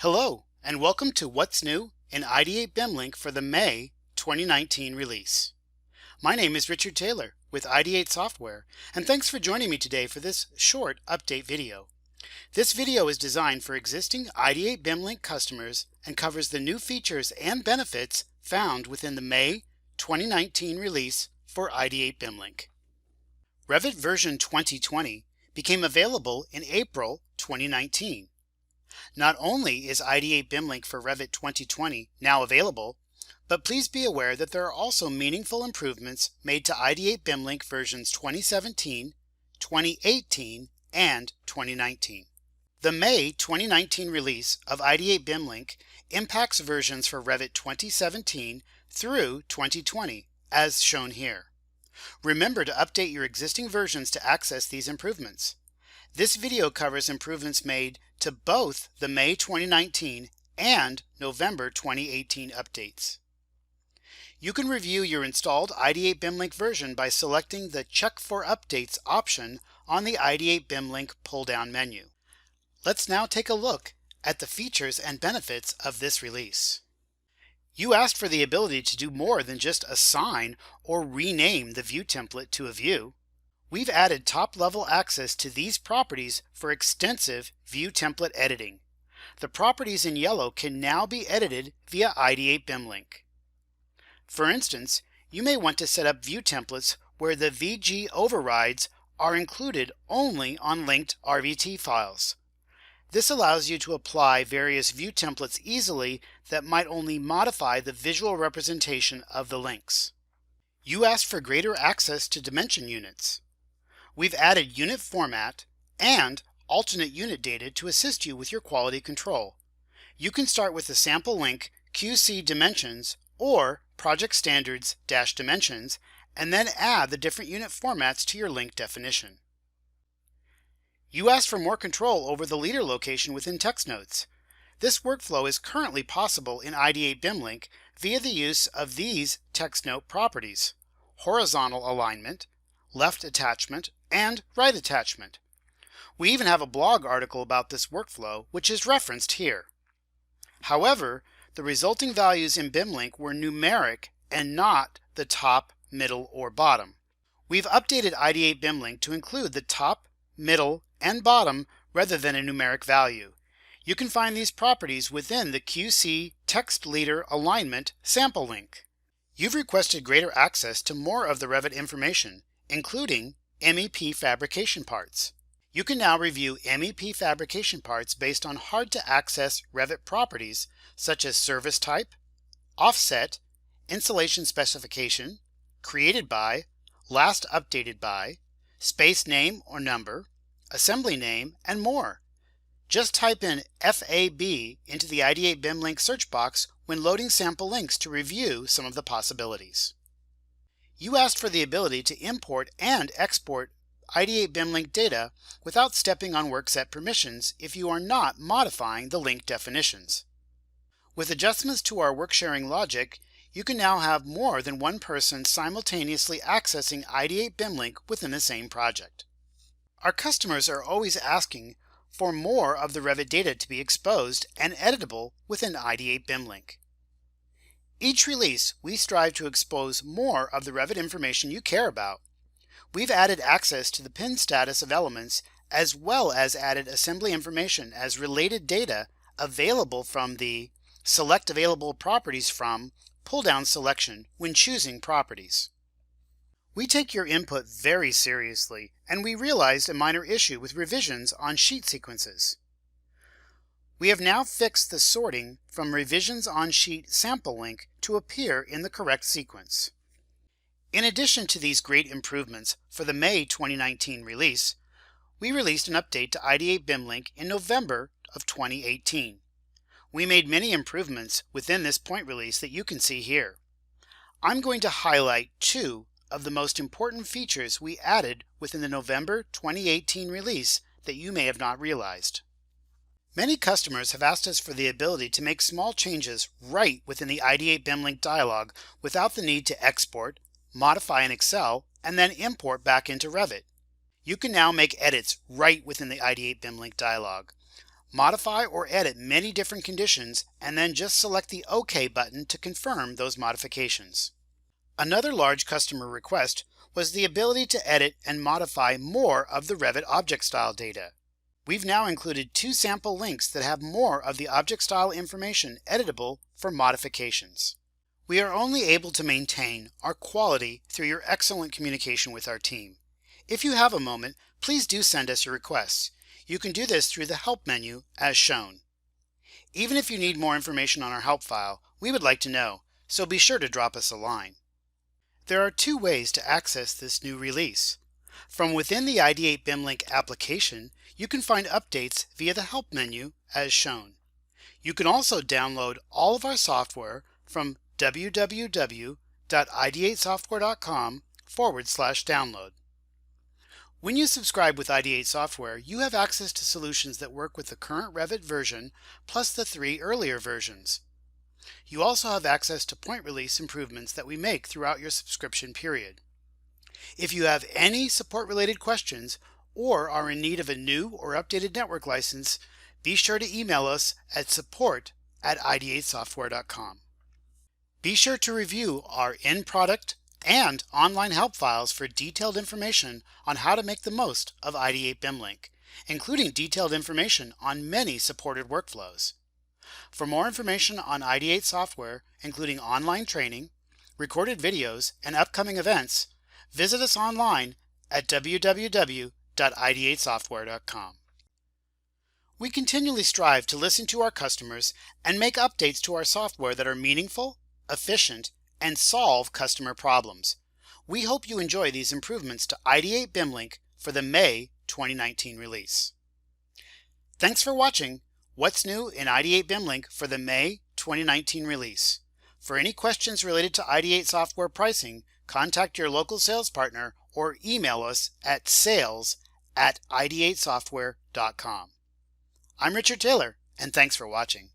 Hello, and welcome to What's New in Ideate BIMLink for the May 2019 release. My name is Richard Taylor with Ideate Software, and thanks for joining me today for this short update video. This video is designed for existing Ideate BIMLink customers and covers the new features and benefits found within the May 2019 release for Ideate BIMLink. Revit version 2020 became available in April 2019. Not only is Ideate BIMLink for Revit 2020 now available, but please be aware that there are also meaningful improvements made to Ideate BIMLink versions 2017, 2018, and 2019. The May 2019 release of Ideate BIMLink impacts versions for Revit 2017 through 2020, as shown here. Remember to update your existing versions to access these improvements. This video covers improvements made to both the May 2019 and November 2018 updates. You can review your installed Ideate BIMLink version by selecting the Check for Updates option on the Ideate BIMLink pull-down menu. Let's now take a look at the features and benefits of this release. You asked for the ability to do more than just assign or rename the view template to a view. We've added top-level access to these properties for extensive view template editing. The properties in yellow can now be edited via Ideate BIMLink. For instance, you may want to set up view templates where the VG overrides are included only on linked RVT files. This allows you to apply various view templates easily that might only modify the visual representation of the links. You asked for greater access to dimension units. We've added unit format and alternate unit data to assist you with your quality control. You can start with the sample link QC dimensions or project standards-dimensions and then add the different unit formats to your link definition. You asked for more control over the leader location within text nodes. This workflow is currently possible in Ideate BIMLink via the use of these text note properties: horizontal alignment, left attachment, and right attachment. We even have a blog article about this workflow, which is referenced here. However, the resulting values in BIMLink were numeric and not the top, middle, or bottom. We've updated Ideate BIMLink to include the top, middle, and bottom rather than a numeric value. You can find these properties within the QC Text Leader Alignment sample link. You've requested greater access to more of the Revit information, including MEP fabrication parts. You can now review MEP fabrication parts based on hard-to-access Revit properties such as service type, offset, installation specification, created by, last updated by, space name or number, assembly name, and more. Just type in FAB into the Ideate BIMLink search box when loading sample links to review some of the possibilities. You asked for the ability to import and export Ideate BIMLink data without stepping on workset permissions if you are not modifying the link definitions. With adjustments to our Worksharing logic, you can now have more than one person simultaneously accessing Ideate BIMLink within the same project. Our customers are always asking for more of the Revit data to be exposed and editable within Ideate BIMLink. Each release, we strive to expose more of the Revit information you care about. We've added access to the pin status of elements as well as added assembly information as related data available from the Select Available Properties from pull-down selection when choosing properties. We take your input very seriously, and we realized a minor issue with revisions on sheet sequences. We have now fixed the sorting from Revisions on Sheet sample link to appear in the correct sequence. In addition to these great improvements for the May 2019 release, we released an update to Ideate BIMLink in November of 2018. We made many improvements within this point release that you can see here. I'm going to highlight two of the most important features we added within the November 2018 release that you may have not realized. Many customers have asked us for the ability to make small changes right within the Ideate BIMLink dialog without the need to export, modify in Excel, and then import back into Revit. You can now make edits right within the Ideate BIMLink dialog. modify or edit many different conditions, and then just select the OK button to confirm those modifications. Another large customer request was the ability to edit and modify more of the Revit object style data. We've now included 2 sample links that have more of the object style information editable for modifications. We are only able to maintain our quality through your excellent communication with our team. If you have a moment, please do send us your requests. You can do this through the Help menu as shown. Even if you need more information on our help file, we would like to know, so be sure to drop us a line. There are 2 ways to access this new release. From within the Ideate BIMLink application, you can find updates via the Help menu as shown. You can also download all of our software from www.ideatesoftware.com/download. When you subscribe with Ideate software, you have access to solutions that work with the current Revit version plus the 3 earlier versions. You also have access to point release improvements that we make throughout your subscription period. If you have any support-related questions or are in need of a new or updated network license, be sure to email us at support@ideatesoftware.com. Be sure to review our in-product and online help files for detailed information on how to make the most of Ideate BIMLink, including detailed information on many supported workflows. For more information on Ideate software, including online training, recorded videos, and upcoming events, visit us online at www.ideatesoftware.com. We continually strive to listen to our customers and make updates to our software that are meaningful, efficient, and solve customer problems. We hope you enjoy these improvements to Ideate BIMLink for the May 2019 release. Thanks for watching What's New in Ideate BIMLink for the May 2019 release. For any questions related to Ideate software pricing, contact your local sales partner or email us at sales@ideatesoftware.com. I'm Richard Taylor, and thanks for watching.